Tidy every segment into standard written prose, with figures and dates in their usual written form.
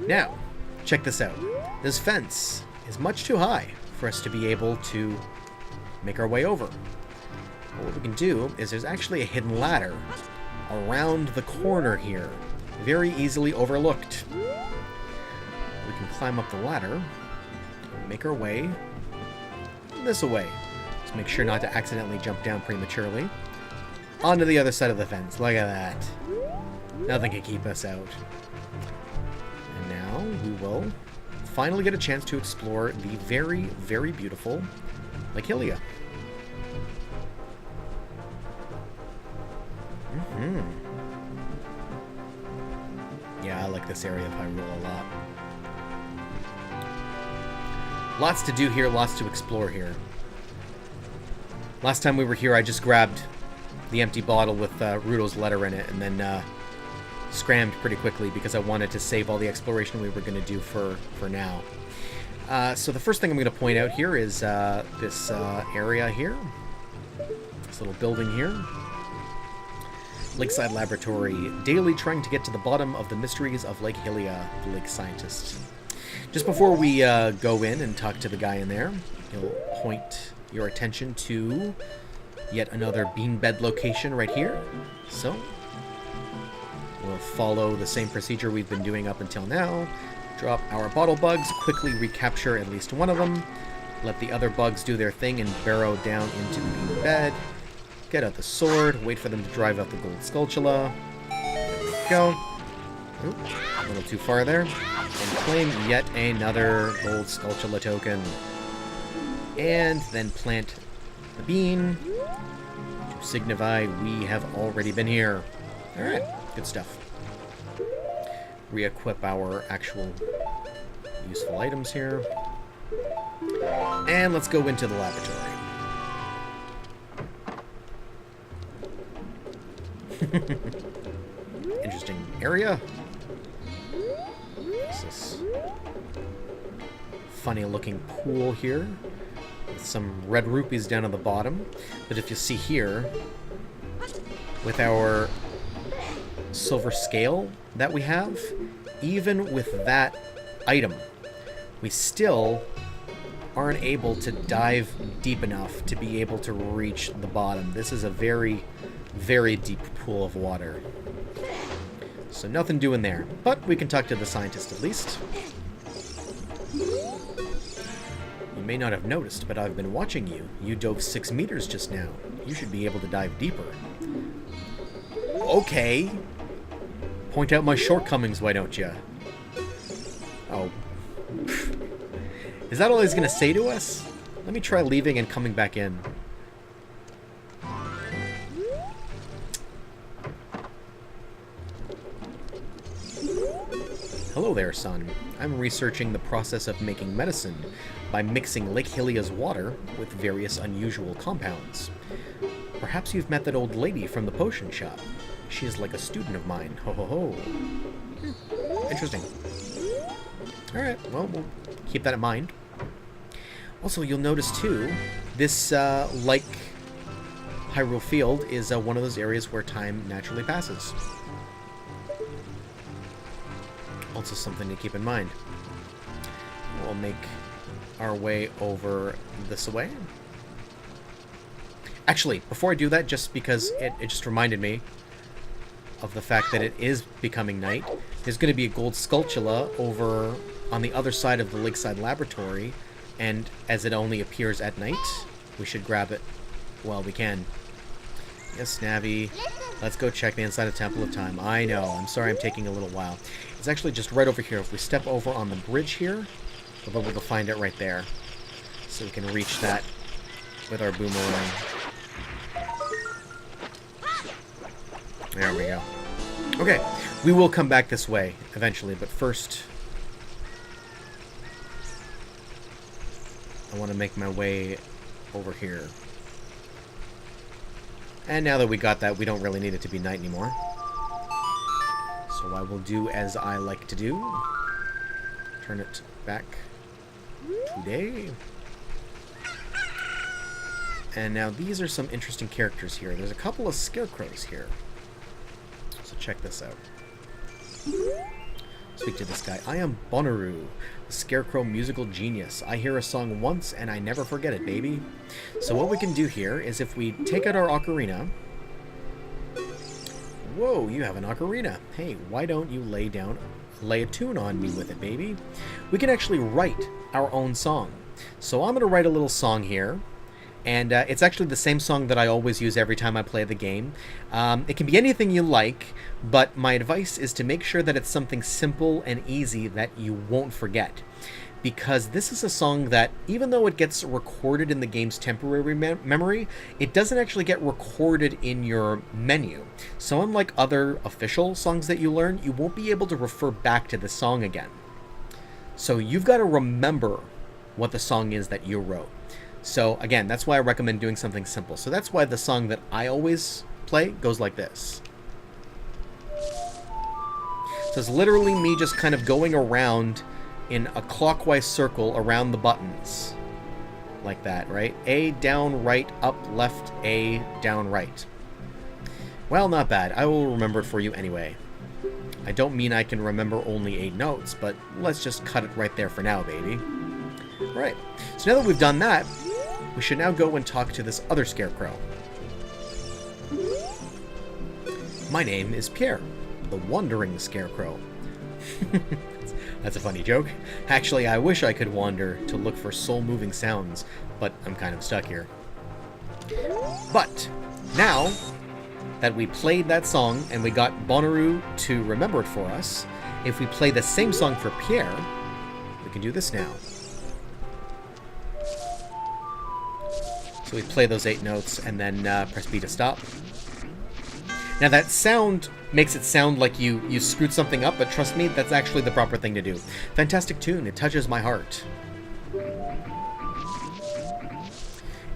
Now, check this out. This fence is much too high for us to be able to make our way over. What we can do is there's actually a hidden ladder around the corner here, very easily overlooked. We can climb up the ladder, make our way this way. Just make sure not to accidentally jump down prematurely. Onto the other side of the fence. Look at that. Nothing can keep us out. And now we will finally get a chance to explore the very, very beautiful Lake Hylia. Yeah, I like this area of Hyrule a lot. Lots to do here, lots to explore here. Last time we were here, I just grabbed the empty bottle with Ruto's letter in it, and then scrammed pretty quickly because I wanted to save all the exploration we were going to do for now. So the first thing I'm going to point out here is this area here. This little building here. Lakeside Laboratory. Daily trying to get to the bottom of the mysteries of Lake Hylia, the lake scientist. Just before we go in and talk to the guy in there, he'll point your attention to yet another beanbed location right here. So, we'll follow the same procedure we've been doing up until now. Drop our bottle bugs, quickly recapture at least one of them, let the other bugs do their thing and burrow down into the beanbed. Get out the sword, wait for them to drive out the gold Skulltula. There we go. Oop, a little too far there. And claim yet another gold Skulltula token. And then plant the bean to signify we have already been here. Alright, good stuff. Re-equip our actual useful items here. And let's go into the laboratory. Interesting area. What's this? Funny looking pool here with some red rupees down at the bottom. But if you see here, with our silver scale that we have, even with that item, we still aren't able to dive deep enough to be able to reach the bottom. This is a very, very deep pool of water. So nothing doing there. But we can talk to the scientist at least. You may not have noticed, but I've been watching you. You dove 6 meters just now. You should be able to dive deeper. Okay. Point out my shortcomings, why don't you? Oh. Is that all he's going to say to us? Let me try leaving and coming back in. Hello there, son. I'm researching the process of making medicine by mixing Lake Hylia's water with various unusual compounds. Perhaps you've met that old lady from the potion shop. She is like a student of mine. Ho ho ho. Interesting. Alright, well, we'll keep that in mind. Also, you'll notice too, this, like Hyrule Field, is one of those areas where time naturally passes. Also something to keep in mind. We'll make our way over this way. Actually, before I do that, just because it just reminded me of the fact that it is becoming night, there's going to be a gold Skulltula over on the other side of the Lakeside Laboratory, and as it only appears at night, we should grab it while we can. Yes, Navi. Let's go check the inside of Temple of Time. I know. I'm sorry I'm taking a little while. It's actually just right over here. If we step over on the bridge here, we'll be able to find it right there. So we can reach that with our boomerang. There we go. Okay, we will come back this way eventually, but first I want to make my way over here. And now that we got that, we don't really need it to be night anymore. So I will do as I like to do. Turn it back to day. And now these are some interesting characters here. There's a couple of scarecrows here. So check this out. Speak to this guy. I am Bonnaroo, the Scarecrow musical genius. I hear a song once and I never forget it, baby. So what we can do here is if we take out our ocarina... Whoa, you have an ocarina. Hey, why don't you lay a tune on me with it, baby? We can actually write our own song. So I'm going to write a little song here. And it's actually the same song that I always use every time I play the game. It can be anything you like, but my advice is to make sure that it's something simple and easy that you won't forget. Because this is a song that, even though it gets recorded in the game's temporary memory, it doesn't actually get recorded in your menu. So unlike other official songs that you learn, you won't be able to refer back to the song again. So you've got to remember what the song is that you wrote. So again, that's why I recommend doing something simple. So that's why the song that I always play goes like this. So it's literally me just kind of going around in a clockwise circle around the buttons. Like that, right? A, down, right, up, left, A, down, right. Well, not bad. I will remember it for you anyway. I don't mean I can remember only 8 notes, but let's just cut it right there for now, baby. Right. So now that we've done that, we should now go and talk to this other Scarecrow. My name is Pierre, the Wandering Scarecrow. That's a funny joke. Actually, I wish I could wander to look for soul-moving sounds, but I'm kind of stuck here. But now that we played that song and we got Bonnaroo to remember it for us, if we play the same song for Pierre, we can do this now. So we play those 8 notes and then press B to stop. Now that sound makes it sound like you screwed something up, but trust me, that's actually the proper thing to do. Fantastic tune, it touches my heart.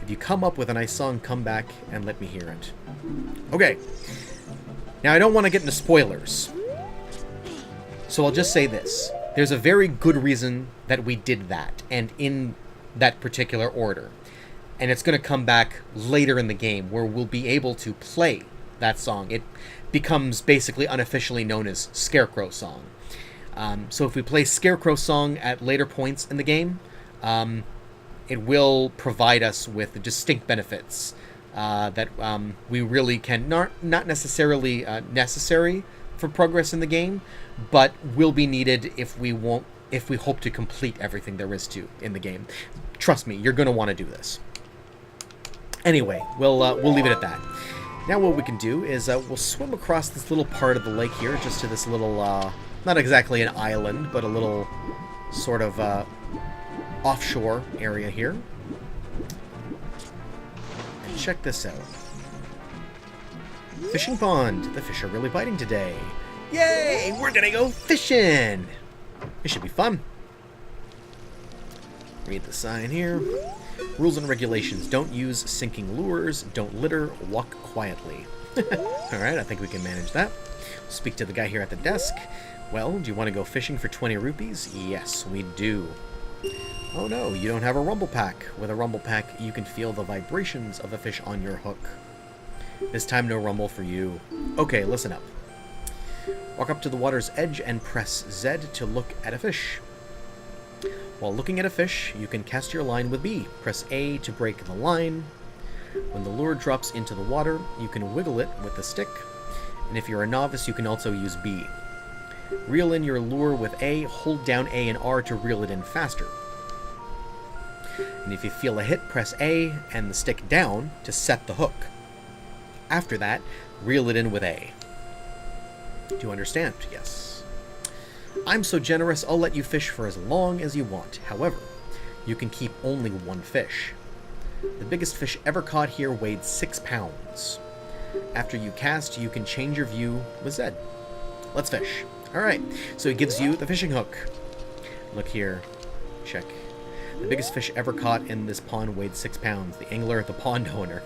If you come up with a nice song, come back and let me hear it. Okay, now I don't want to get into spoilers, so I'll just say this. There's a very good reason that we did that, and in that particular order. And it's going to come back later in the game where we'll be able to play that song. It becomes basically unofficially known as Scarecrow Song. So if we play Scarecrow Song at later points in the game, it will provide us with distinct benefits that we really can not necessarily necessary for progress in the game, but will be needed if we hope to complete everything there is to in the game. Trust me, you're going to want to do this. Anyway, we'll leave it at that. Now what we can do is we'll swim across this little part of the lake here, just to this little, not exactly an island, but a little sort of offshore area here. And check this out. Fishing pond. The fish are really biting today. Yay! We're gonna go fishing! It should be fun. Read the sign here. Rules and regulations. Don't use sinking lures. Don't litter. Walk quietly. Alright, I think we can manage that. We'll speak to the guy here at the desk. Well, do you want to go fishing for 20 rupees? Yes, we do. Oh no, you don't have a rumble pack. With a rumble pack, you can feel the vibrations of a fish on your hook. This time, no rumble for you. Okay, listen up. Walk up to the water's edge and press Z to look at a fish. While looking at a fish, you can cast your line with B. Press A to break the line. When the lure drops into the water, you can wiggle it with the stick. And if you're a novice, you can also use B. Reel in your lure with A, hold down A and R to reel it in faster. And if you feel a hit, press A and the stick down to set the hook. After that, reel it in with A. Do you understand? Yes. I'm so generous, I'll let you fish for as long as you want. However, you can keep only 1 fish. The biggest fish ever caught here weighed 6 pounds. After you cast, you can change your view with Z. Let's fish. Alright, so it gives you the fishing hook. Look here. Check. The biggest fish ever caught in this pond weighed 6 pounds. The angler, the pond owner.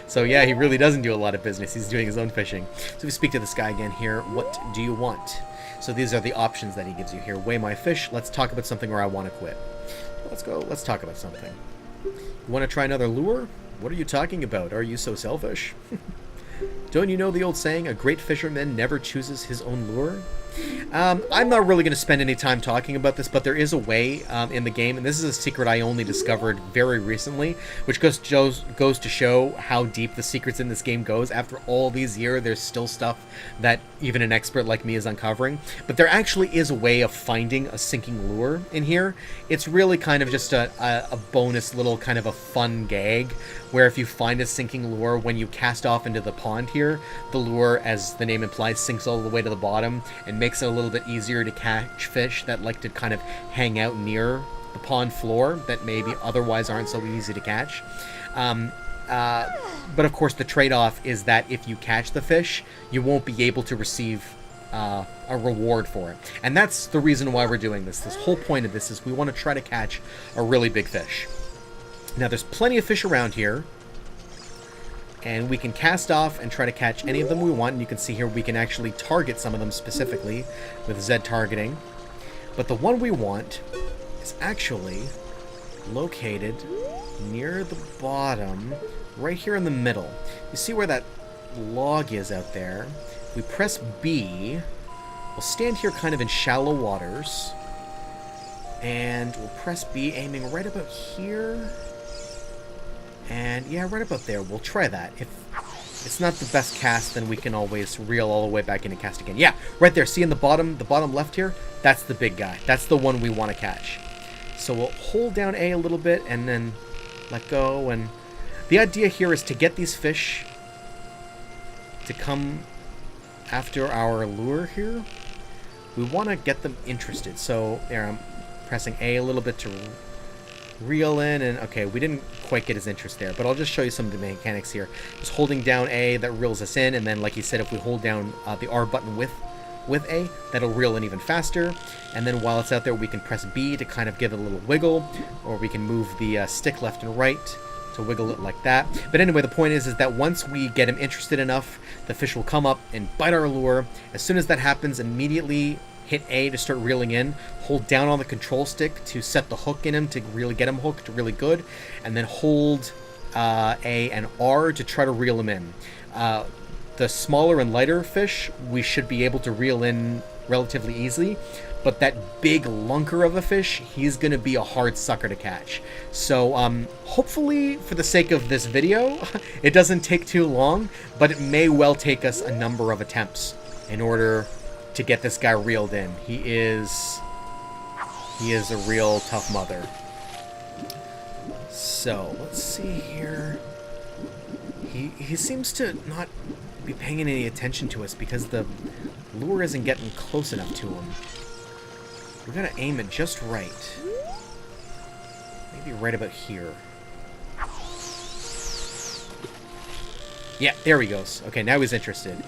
So yeah, he really doesn't do a lot of business. He's doing his own fishing. So we speak to this guy again here. What do you want? So these are the options that he gives you here. Weigh my fish. Let's talk about something where I want to quit. Let's go. Let's talk about something. You want to try another lure? What are you talking about? Are you so selfish? Don't you know the old saying, a great fisherman never chooses his own lure? I'm not really going to spend any time talking about this, but there is a way in the game, and this is a secret I only discovered very recently, which goes to show how deep the secrets in this game goes. After all these years, there's still stuff that even an expert like me is uncovering. But there actually is a way of finding a sinking lure in here. It's really kind of just a bonus little kind of a fun gag, where if you find a sinking lure, when you cast off into the pond here, the lure, as the name implies, sinks all the way to the bottom and makes it a little bit easier to catch fish that like to kind of hang out near the pond floor that maybe otherwise aren't so easy to catch. But of course the trade-off is that if you catch the fish, you won't be able to receive a reward for it. And that's the reason why we're doing this. This whole point of this is we want to try to catch a really big fish. Now there's plenty of fish around here, and we can cast off and try to catch any of them we want. And you can see here we can actually target some of them specifically with Z targeting. But the one we want is actually located near the bottom, right here in the middle. You see where that log is out there? If we press B, we'll stand here kind of in shallow waters, and we'll press B, aiming right about here. And yeah, right about there. We'll try that. If it's not the best cast, then we can always reel all the way back in and cast again. Yeah, right there. See in the bottom left here? That's the big guy. That's the one we want to catch. So we'll hold down A a little bit and then let go. And the idea here is to get these fish to come after our lure here. We want to get them interested. So there, I'm pressing A a little bit to reel in, and okay, we didn't quite get his interest there, but I'll just show you some of the mechanics here. Just holding down A, that reels us in, and then like you said, if we hold down the R button with A, that'll reel in even faster. And then while it's out there, we can press B to kind of give it a little wiggle, or we can move the stick left and right to wiggle it like that. But anyway, the point is that once we get him interested enough, the fish will come up and bite our lure. As soon as that happens, immediately hit A to start reeling in, hold down on the control stick to set the hook in him to really get him hooked really good, and then hold A and R to try to reel him in. The smaller and lighter fish we should be able to reel in relatively easily, but that big lunker of a fish, he's going to be a hard sucker to catch. So hopefully, for the sake of this video, it doesn't take too long, but it may well take us a number of attempts in order to get this guy reeled in. He is a real tough mother. So let's see here. He seems to not be paying any attention to us because the lure isn't getting close enough to him. We gotta aim it just right. Maybe right about here. Yeah, there he goes. Okay, now he's interested.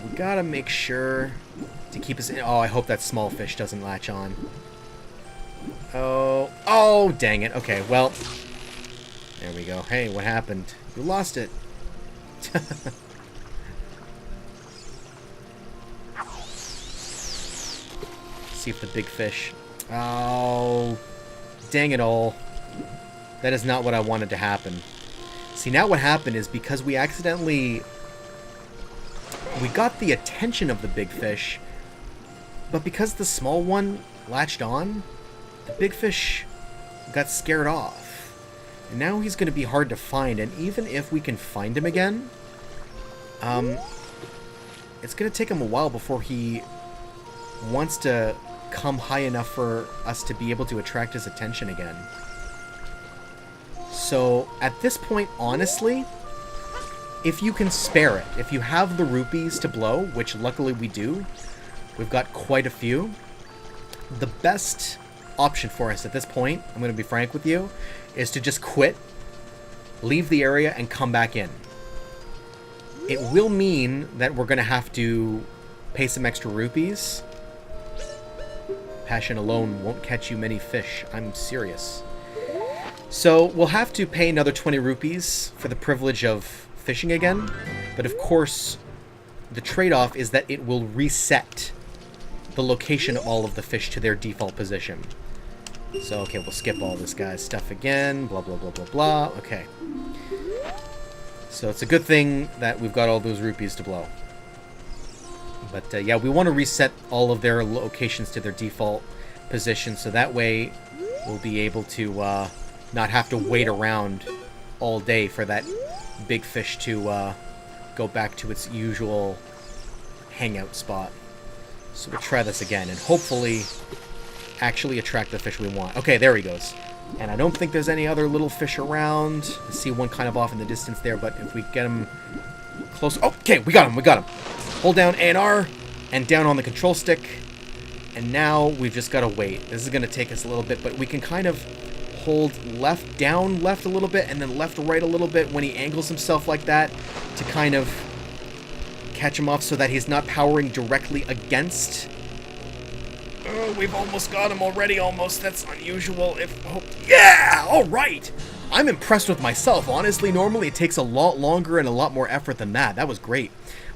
We gotta make sure to keep us in. Oh, I hope that small fish doesn't latch on. Oh, dang it. Okay, well, there we go. Hey, what happened? You lost it. See if the big fish. Oh, dang it all. That is not what I wanted to happen. See, now what happened is because we accidentally... we got the attention of the big fish, but because the small one latched on, the big fish got scared off. And now he's going to be hard to find, and even if we can find him again, it's going to take him a while before he wants to come high enough for us to be able to attract his attention again. So, at this point, honestly, if you can spare it, if you have the rupees to blow, which luckily we do, we've got quite a few, the best option for us at this point, I'm going to be frank with you, is to just quit, leave the area, and come back in. It will mean that we're going to have to pay some extra rupees. Passion alone won't catch you many fish. I'm serious. So we'll have to pay another 20 rupees for the privilege of fishing again. But of course, the trade-off is that it will reset the location of all of the fish to their default position. So, okay, we'll skip all this guy's stuff again. Blah, blah, blah, blah, blah. Okay. So it's a good thing that we've got all those rupees to blow. But yeah, we want to reset all of their locations to their default position, so that way we'll be able to not have to wait around all day for that big fish to go back to its usual hangout spot. So we'll try this again, and hopefully actually attract the fish we want. Okay, there he goes. And I don't think there's any other little fish around. I see one kind of off in the distance there, but if we get him close... Oh, okay, we got him. Hold down A and R, and down on the control stick. And now we've just got to wait. This is going to take us a little bit, but we can kind of hold left, down, left a little bit, and then left, right a little bit when he angles himself like that to kind of catch him off so that he's not powering directly against. Oh, we've almost got him already, almost. That's unusual. Yeah! All right! I'm impressed with myself. Honestly, normally it takes a lot longer and a lot more effort than that. That was great.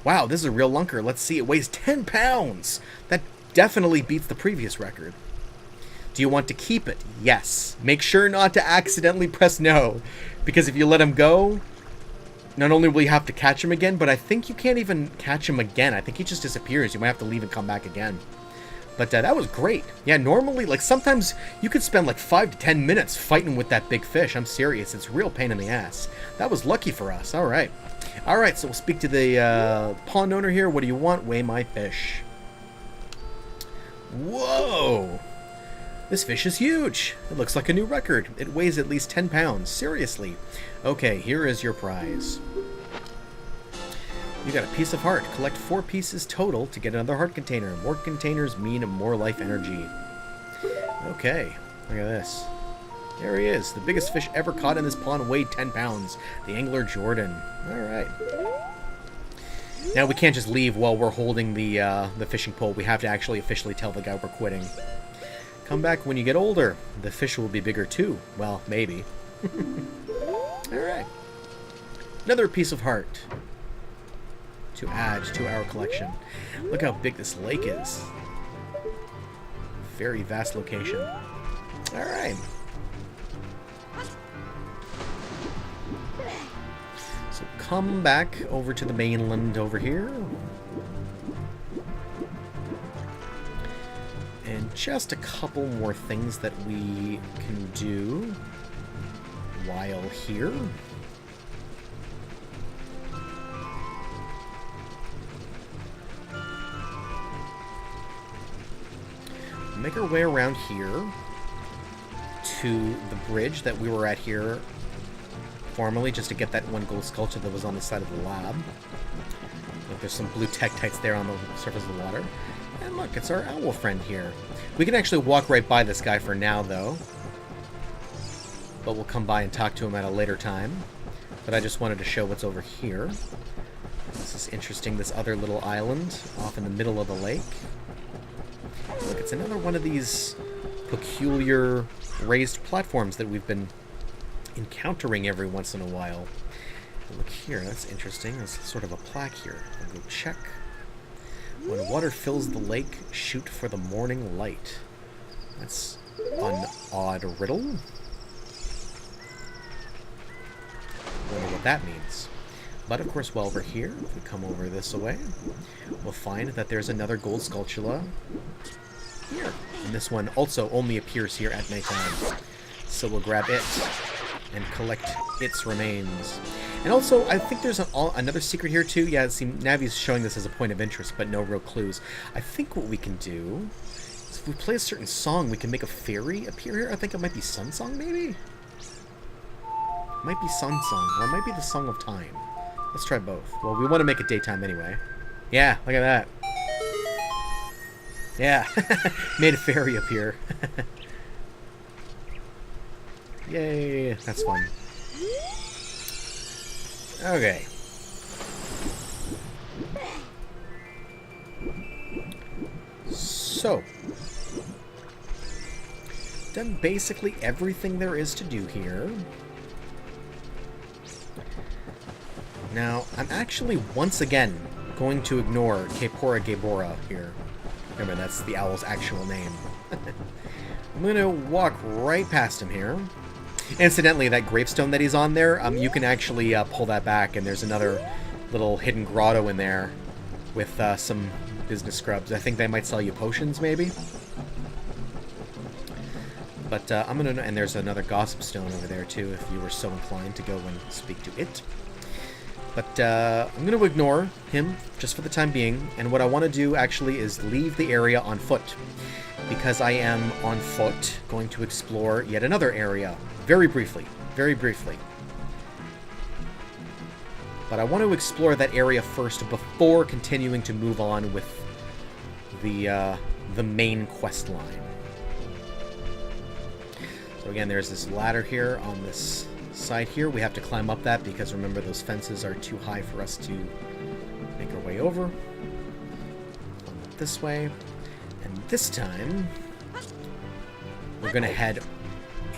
Wow, this is a real lunker. Let's see. It weighs 10 pounds. That definitely beats the previous record. Do you want to keep it? Yes. Make sure not to accidentally press no, because if you let him go, not only will you have to catch him again, but I think you can't even catch him again. I think he just disappears. You might have to leave and come back again. But that was great. Yeah, normally, like, sometimes you could spend like 5 to 10 minutes fighting with that big fish. I'm serious. It's a real pain in the ass. That was lucky for us. All right. All right, so we'll speak to the pond owner here. What do you want? Weigh my fish. Whoa! This fish is huge. It looks like a new record. It weighs at least 10 pounds. Seriously. Okay, here is your prize. You got a piece of heart. Collect 4 pieces total to get another heart container. More containers mean more life energy. Okay, look at this. There he is. The biggest fish ever caught in this pond weighed 10 pounds. The angler Jordan. Alright. Now we can't just leave while we're holding the fishing pole. We have to actually officially tell the guy we're quitting. Come back when you get older. The fish will be bigger too. Well, maybe. Alright. Another piece of heart to add to our collection. Look how big this lake is. Very vast location. Alright. So come back over to the mainland over here. And just a couple more things that we can do while here. Make our way around here to the bridge that we were at here formerly, just to get that one gold sculpture that was on the side of the lab. Look, there's some blue tektites there on the surface of the water. And look, it's our owl friend here. We can actually walk right by this guy for now, though. But we'll come by and talk to him at a later time. But I just wanted to show what's over here. This is interesting, this other little island off in the middle of the lake. Look, it's another one of these peculiar raised platforms that we've been encountering every once in a while. And look here, that's interesting. There's sort of a plaque here. I'll go check. When water fills the lake, shoot for the morning light. That's an odd riddle. Wonder what that means. But of course, while we're here, if we come over this way, we'll find that there's another gold Skulltula here. And this one also only appears here at nighttime. So we'll grab it and collect its remains. And also, I think there's another secret here too. Yeah, see, Navi's showing this as a point of interest, but no real clues. I think what we can do is if we play a certain song, we can make a fairy appear here. I think it might be Sun Song, maybe? It might be Sun Song, or it might be the Song of Time. Let's try both. Well, we want to make it daytime anyway. Yeah, look at that. Yeah, made a fairy appear. Yay, that's fun. Okay. So, done basically everything there is to do here. Now, I'm actually once again going to ignore Kepora Gabora here. Remember, that's the owl's actual name. I'm going to walk right past him here. Incidentally, that gravestone that he's on there, you can actually pull that back, and there's another little hidden grotto in there with some business scrubs. I think they might sell you potions, maybe. But I'm gonna, and there's another gossip stone over there too, if you were so inclined to go and speak to it. But I'm gonna ignore him just for the time being, and what I want to do actually is leave the area on foot, because I am on foot going to explore yet another area, very briefly, very briefly. But I want to explore that area first before continuing to move on with the main quest line. So again, there's this ladder here on this side here. We have to climb up that because remember those fences are too high for us to make our way over. Climb up this way. And this time, we're going to head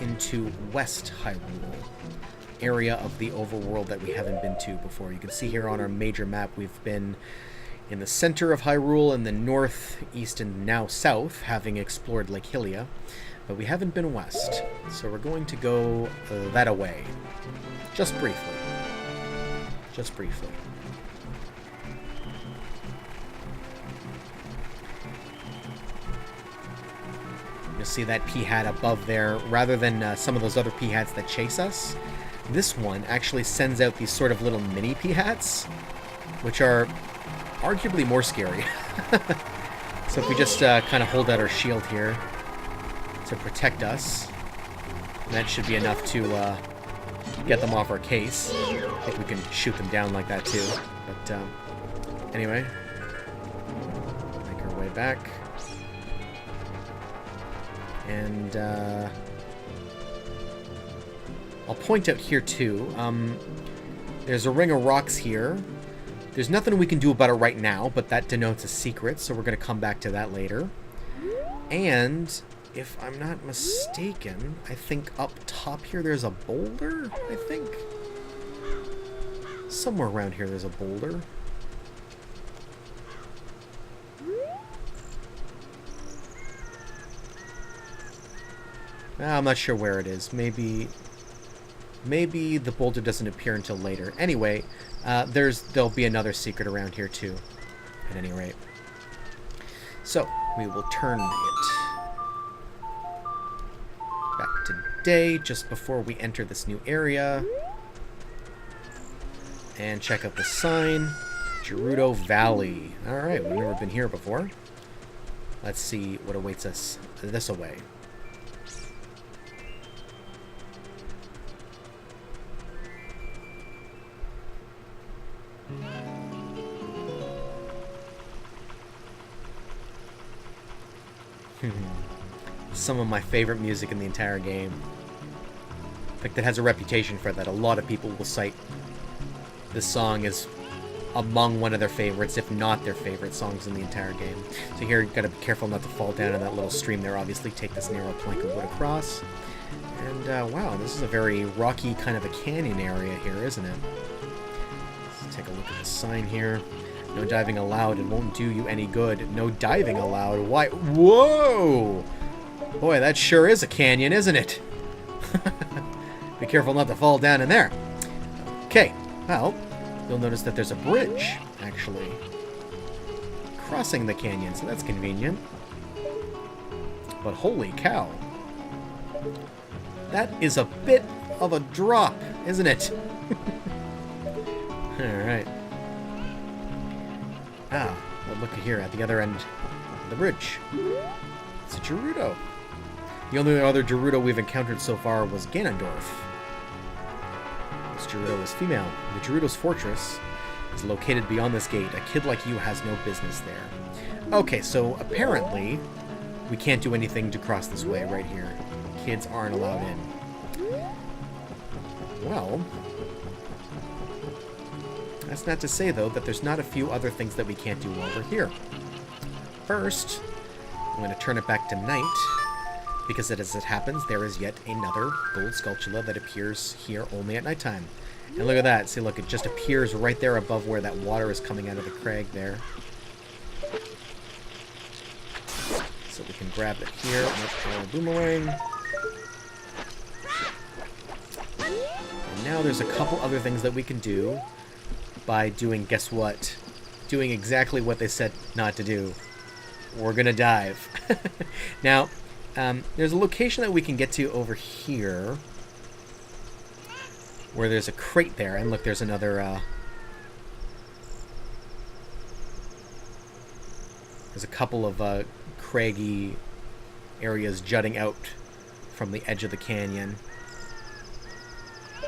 into West Hyrule, area of the overworld that we haven't been to before. You can see here on our major map we've been in the center of Hyrule, in the north, east, and now south, having explored Lake Hylia, but we haven't been west. So we're going to go that way, just briefly. Just briefly. You'll see that P-hat above there, rather than some of those other P-hats that chase us. This one actually sends out these sort of little mini P-hats, which are arguably more scary. So if we just kind of hold out our shield here to protect us, that should be enough to get them off our case. I think we can shoot them down like that too. But anyway, make our way back. And I'll point out here too, there's a ring of rocks here. There's nothing we can do about it right now, but that denotes a secret, so we're going to come back to that later. And if I'm not mistaken, I think up top here there's a boulder, I think. Somewhere around here there's a boulder. I'm not sure where it is. Maybe the boulder doesn't appear until later. Anyway, there'll be another secret around here too, at any rate. So, we will turn it back to day just before we enter this new area. And check out the sign. Gerudo Valley. Alright, we've never been here before. Let's see what awaits us this way. Some of my favorite music in the entire game. In fact, it has a reputation for that. A lot of people will cite this song as among one of their favorites, if not their favorite songs in the entire game. So here, you've got to be careful not to fall down in that little stream there. Obviously, take this narrow plank of wood across. And, wow, this is a very rocky kind of a canyon area here, isn't it? Let's take a look at the sign here. No diving allowed. It won't do you any good. No diving allowed. Why? Whoa! Boy, that sure is a canyon, isn't it? Be careful not to fall down in there. Okay, well, you'll notice that there's a bridge, actually, crossing the canyon, so that's convenient. But holy cow. That is a bit of a drop, isn't it? Alright. Ah, well, look here at the other end of the bridge. It's a Gerudo. The only other Gerudo we've encountered so far was Ganondorf. This Gerudo is female. The Gerudo's fortress is located beyond this gate. A kid like you has no business there. Okay, so apparently we can't do anything to cross this way right here. Kids aren't allowed in. Well, that's not to say, though, that there's not a few other things that we can't do over here. First, I'm going to turn it back to night, because as it happens, there is yet another gold Skulltula that appears here only at nighttime. And look at that. See, look, it just appears right there above where that water is coming out of the crag there. So we can grab it here with our boomerang. now there's a couple other things that we can do by doing, guess what? Doing exactly what they said not to do. We're gonna dive. Now, there's a location that we can get to over here where there's a crate there. And look, there's another... there's a couple of craggy areas jutting out from the edge of the canyon.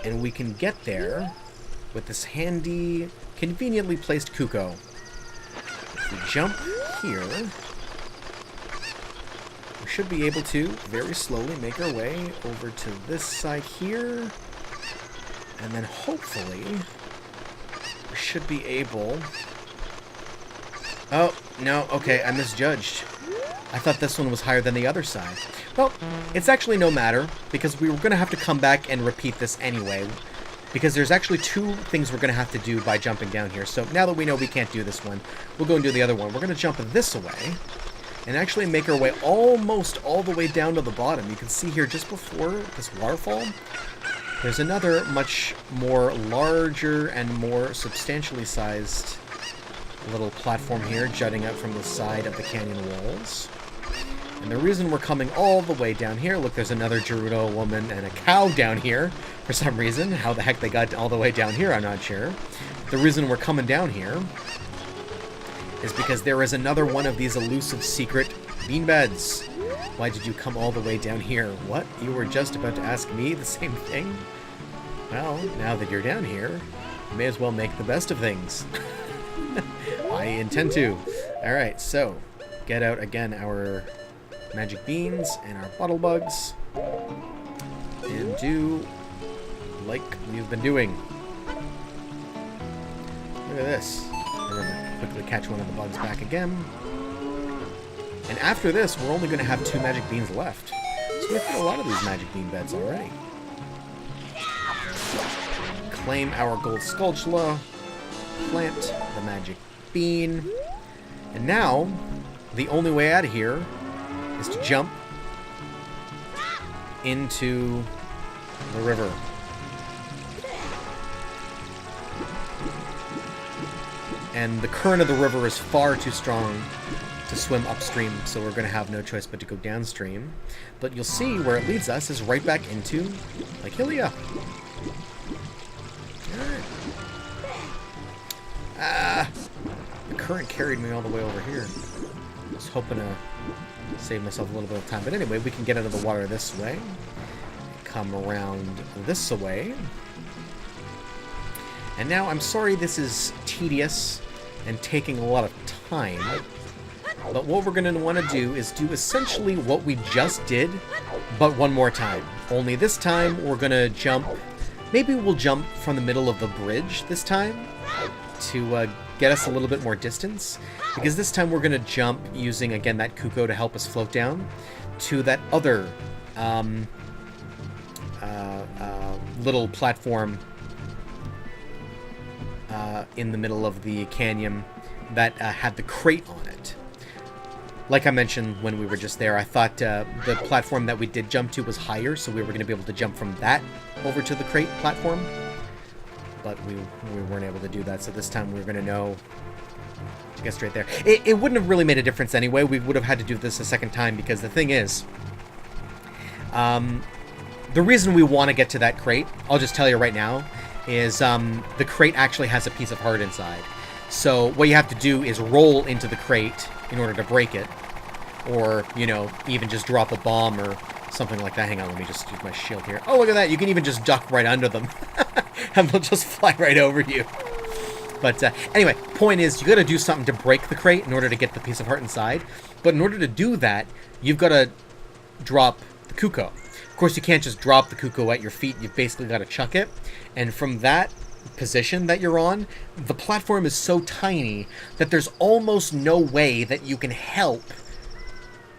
And we can get there with this handy, conveniently placed Kuko. If we jump here, we should be able to very slowly make our way over to this side here. And then hopefully we should be able... Oh, no, okay, I misjudged. I thought this one was higher than the other side. Well, it's actually no matter, because we were going to have to come back and repeat this anyway. Because there's actually two things we're going to have to do by jumping down here. So now that we know we can't do this one, we'll go and do the other one. We're going to jump this way and actually make our way almost all the way down to the bottom. You can see here just before this waterfall, there's another much more larger and more substantially sized little platform here jutting out from the side of the canyon walls. And the reason we're coming all the way down here, look, there's another Gerudo woman and a cow down here for some reason. How the heck they got all the way down here, I'm not sure. The reason we're coming down here is because there is another one of these elusive secret bean beds. Why did you come all the way down here? What? You were just about to ask me the same thing? Well, now that you're down here, you may as well make the best of things. I intend to. Alright, so, get out again our magic beans and our bottle bugs. And do like we've been doing. Look at this. We're going to quickly catch one of the bugs back again. And after this, we're only going to have 2 magic beans left. So we've got a lot of these magic bean beds already. Claim our gold Skulltula. Plant the magic bean. And now, the only way out of here is to jump into the river. And the current of the river is far too strong to swim upstream, so we're going to have no choice but to go downstream. But you'll see where it leads us is right back into Lake Hylia. The current carried me all the way over here. I was hoping to save myself a little bit of time. But anyway, we can get out of the water this way. Come around this way. And now, I'm sorry this is tedious and taking a lot of time. But what we're going to want to do is do essentially what we just did, but one more time. Only this time, we're going to jump. Maybe we'll jump from the middle of the bridge this time to get us a little bit more distance. Because this time we're going to jump using, again, that Kuko to help us float down to that other little platform in the middle of the canyon that had the crate on it. Like I mentioned when we were just there, I thought the platform that we did jump to was higher, so we were going to be able to jump from that over to the crate platform. But we weren't able to do that, so this time we're going to know to get straight there. It wouldn't have really made a difference anyway. We would have had to do this a second time, because the thing is, the reason we want to get to that crate, I'll just tell you right now, is the crate actually has a piece of heart inside. So what you have to do is roll into the crate in order to break it. Or, you know, even just drop a bomb or something like that. Hang on, let me just use my shield here. Oh, look at that. You can even just duck right under them. And they'll just fly right over you. But anyway, point is, you got to do something to break the crate in order to get the piece of heart inside. But in order to do that, you've got to drop the Kuko. Of course, you can't just drop the Kuko at your feet. You've basically got to chuck it. And from that position that you're on, the platform is so tiny that there's almost no way that you can help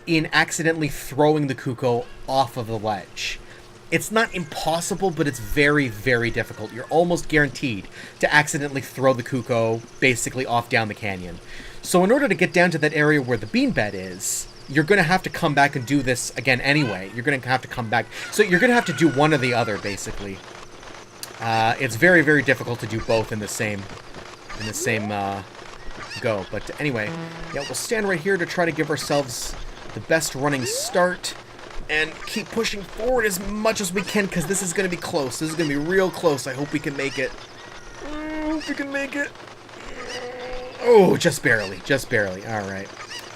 in accidentally throwing the Kuko off of the ledge. It's not impossible, but it's very, very difficult. You're almost guaranteed to accidentally throw the Kuko basically off down the canyon. So in order to get down to that area where the bean bed is, you're going to have to come back and do this again anyway. You're going to have to come back. So you're going to have to do one or the other, basically. It's very, very difficult to do both in the same go. But anyway, yeah, we'll stand right here to try to give ourselves the best running start and keep pushing forward as much as we can, because this is going to be close. This is going to be real close. I hope we can make it. I hope we can make it. Oh, just barely. Just barely. All right.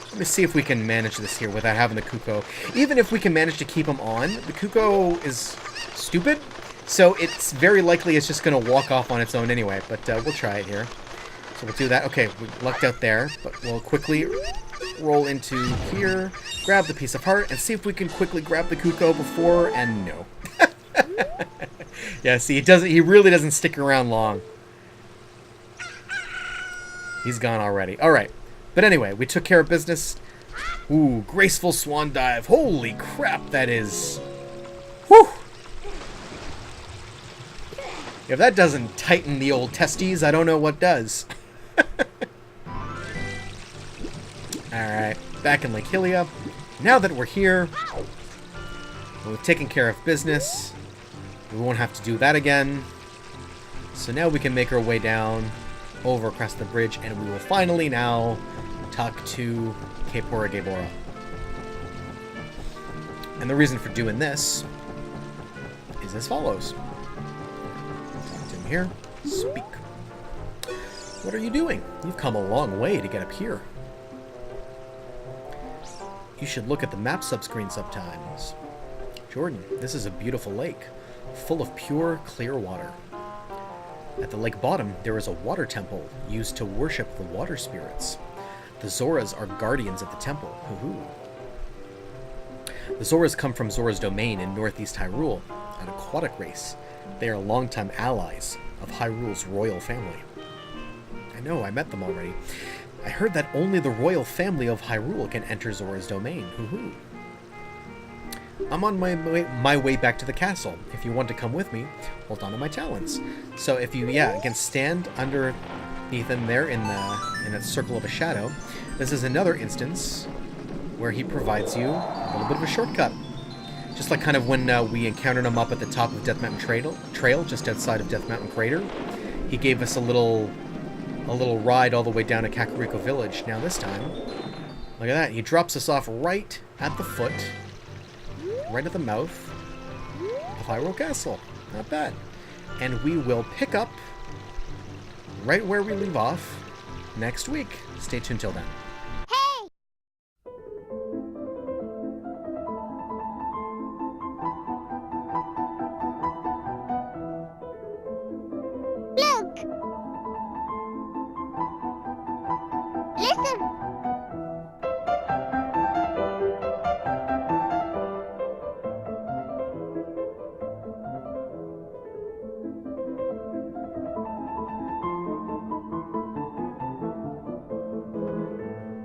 Let me see if we can manage this here without having the Kuko. Even if we can manage to keep him on, the Kuko is stupid, so it's very likely it's just going to walk off on its own anyway, but we'll try it here. So we'll do that. Okay, we lucked out there, but we'll quickly roll into here, grab the piece of heart, and see if we can quickly grab the Kuko before, and no. Yeah, see, he really doesn't stick around long. He's gone already. All right. But anyway, we took care of business. Ooh, graceful swan dive. Holy crap, that is... Whew! If that doesn't tighten the old testes, I don't know what does. Alright, back in Lake Hylia. Now that we're here, we've taken care of business. We won't have to do that again. So now we can make our way down, over across the bridge, and we will finally now talk to Kepora Gebora. And the reason for doing this is as follows. Talk to him here. Speak. What are you doing? You've come a long way to get up here. You should look at the map subscreen sometimes. Jordan, this is a beautiful lake, full of pure, clear water. At the lake bottom, there is a water temple used to worship the water spirits. The Zoras are guardians of the temple. Hoo-hoo. The Zoras come from Zora's domain in northeast Hyrule, an aquatic race. They are longtime allies of Hyrule's royal family. I know, I met them already. I heard that only the royal family of Hyrule can enter Zora's domain. Hoo-hoo. I'm on my way back to the castle. If you want to come with me, hold on to my talons. So if you, can stand underneath him there in that circle of a shadow. This is another instance where he provides you a little bit of a shortcut. Just like kind of when we encountered him up at the top of Death Mountain Trail, just outside of Death Mountain Crater. He gave us a little ride all the way down to Kakariko Village. Now this time, look at that. He drops us off right at the foot, right at the mouth of Hyrule Castle. Not bad. And we will pick up right where we leave off next week. Stay tuned till then.